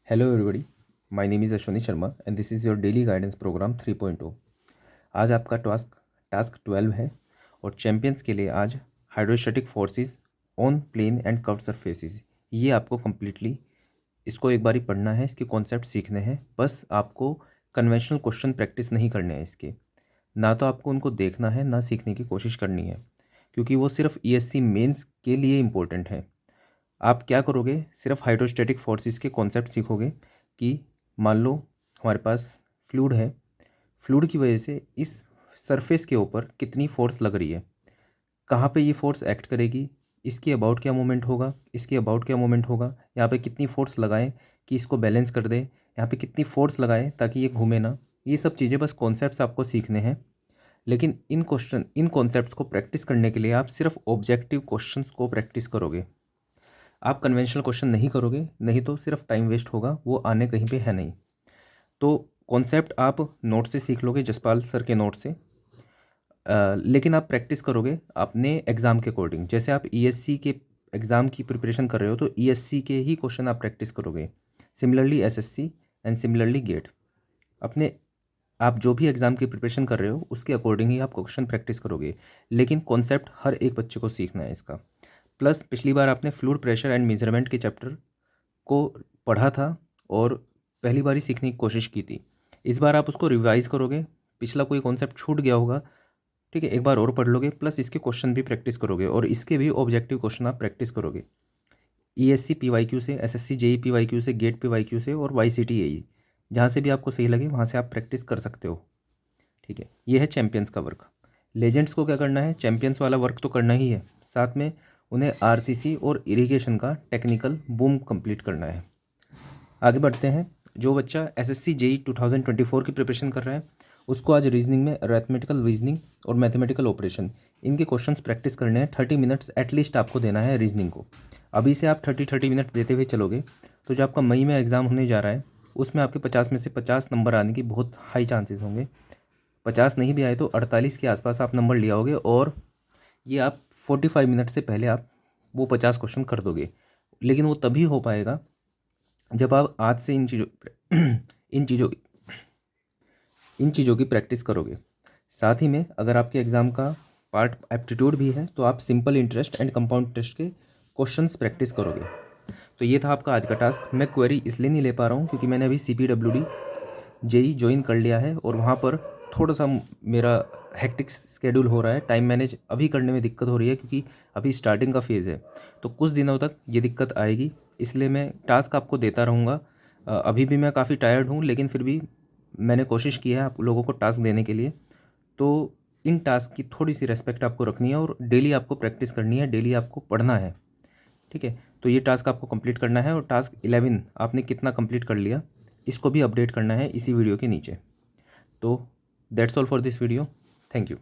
Hello everybody, my name is Ashwini Sharma and this is your daily guidance programme 3.0। आज आपका task 12 है और champions के लिए आज hydrostatic forces on plane and curved surfaces, ये आपको कम्प्लीटली इसको एक बारी पढ़ना है, इसके कॉन्सेप्ट सीखने हैं। बस आपको कन्वेंशनल क्वेश्चन प्रैक्टिस नहीं करने हैं इसके, ना तो आपको उनको देखना है ना सीखने की कोशिश करनी है, क्योंकि वो सिर्फ ईएससी मेंस के लिए इम्पोर्टेंट है। आप क्या करोगे, सिर्फ हाइड्रोस्टैटिक फोर्सेस के कॉन्सेप्ट सीखोगे कि मान लो हमारे पास फ्लूइड है, फ्लूइड की वजह से इस सरफेस के ऊपर कितनी फोर्स लग रही है, कहाँ पे ये फोर्स एक्ट करेगी, इसके अबाउट क्या मोमेंट होगा, इसके अबाउट क्या मोमेंट होगा, यहाँ पे कितनी फोर्स लगाएं कि इसको बैलेंस कर दे, यहाँ पे कितनी फोर्स लगाएं ताकि ये घूमे ना। ये सब चीज़ें बस कॉन्सेप्ट्स आपको सीखने हैं। लेकिन इन कॉन्सेप्ट्स को प्रैक्टिस करने के लिए आप सिर्फ ऑब्जेक्टिव क्वेश्चंस को प्रैक्टिस करोगे। आप कन्वेंशनल क्वेश्चन नहीं करोगे, नहीं तो सिर्फ टाइम वेस्ट होगा, वो आने कहीं पे है नहीं। तो कॉन्सेप्ट आप नोट से सीख लोगे, जसपाल सर के नोट से, लेकिन आप प्रैक्टिस करोगे अपने एग्ज़ाम के अकॉर्डिंग। जैसे आप ईएससी के एग्ज़ाम की प्रिपरेशन कर रहे हो तो ईएससी के ही क्वेश्चन आप प्रैक्टिस करोगे। Similarly SSC and similarly GATE, अपने आप जो भी एग्ज़ाम की प्रिपरेशन कर रहे हो उसके अकॉर्डिंग ही आप क्वेश्चन प्रैक्टिस करोगे। लेकिन कॉन्सेप्ट हर एक बच्चे को सीखना है इसका। प्लस पिछली बार आपने फ्लूइड प्रेशर एंड मेजरमेंट के चैप्टर को पढ़ा था और पहली बार ही सीखने की कोशिश की थी। इस बार आप उसको रिवाइज करोगे, पिछला कोई कॉन्सेप्ट छूट गया होगा, ठीक है, एक बार और पढ़ लोगे, प्लस इसके क्वेश्चन भी प्रैक्टिस करोगे और इसके भी ऑब्जेक्टिव क्वेश्चन आप प्रैक्टिस करोगे। ईएससी पीवाईक्यू से, एसएससी जेई पीवाईक्यू से, गेट पीवाईक्यू से और वाईसीटी एई, जहाँ से भी आपको सही लगे वहाँ से आप प्रैक्टिस कर सकते हो। ठीक है, ये है चैम्पियंस का वर्क। लेजेंड्स को क्या करना है, चैम्पियंस वाला वर्क तो करना ही है, साथ में उन्हें आरसीसी और इरिगेशन का टेक्निकल बूम कंप्लीट करना है। आगे बढ़ते हैं। जो बच्चा एसएससी जेई 2024 की प्रिपरेशन कर रहा है उसको आज रीजनिंग में अरिथमेटिकल रीजनिंग और मैथमेटिकल ऑपरेशन, इनके क्वेश्चंस प्रैक्टिस करने हैं। 30 मिनट्स एटलीस्ट आपको देना है रीजनिंग को। अभी से आप 30 मिनट देते हुए चलोगे तो जो आपका मई में एग्ज़ाम होने जा रहा है उसमें आपके 50 में से 50 नंबर आने की बहुत हाई चांसेस होंगे। 50 नहीं भी आए तो 48 के आसपास आप नंबर ले आओगे और ये आप 45 मिनट से पहले आप वो 50 क्वेश्चन कर दोगे। लेकिन वो तभी हो पाएगा जब आप आज से इन चीज़ों की प्रैक्टिस करोगे। साथ ही में अगर आपके एग्ज़ाम का पार्ट एप्टीट्यूड भी है तो आप simple interest and compound interest के क्वेश्चंस प्रैक्टिस करोगे। तो ये था आपका आज का टास्क। मैं क्वेरी इसलिए नहीं ले पा रहा हूँ क्योंकि मैंने अभी CPWD जेई ज्वाइन कर लिया है और वहाँ पर थोड़ा सा मेरा हेक्टिक स्केड्यूल हो रहा है, टाइम मैनेज अभी करने में दिक्कत हो रही है क्योंकि अभी स्टार्टिंग का फेज़ है। तो कुछ दिनों तक ये दिक्कत आएगी, इसलिए मैं टास्क आपको देता रहूँगा। अभी भी मैं काफ़ी टायर्ड हूँ लेकिन फिर भी मैंने कोशिश की है आप लोगों को टास्क देने के लिए। तो इन टास्क की थोड़ी सी रेस्पेक्ट आपको रखनी है और डेली आपको प्रैक्टिस करनी है, डेली आपको पढ़ना है। ठीक है, तो ये टास्क आपको कंप्लीट करना है और टास्क 11 आपने कितना कंप्लीट कर लिया इसको भी अपडेट करना है इसी वीडियो के नीचे। तो that's all for this video. Thank you.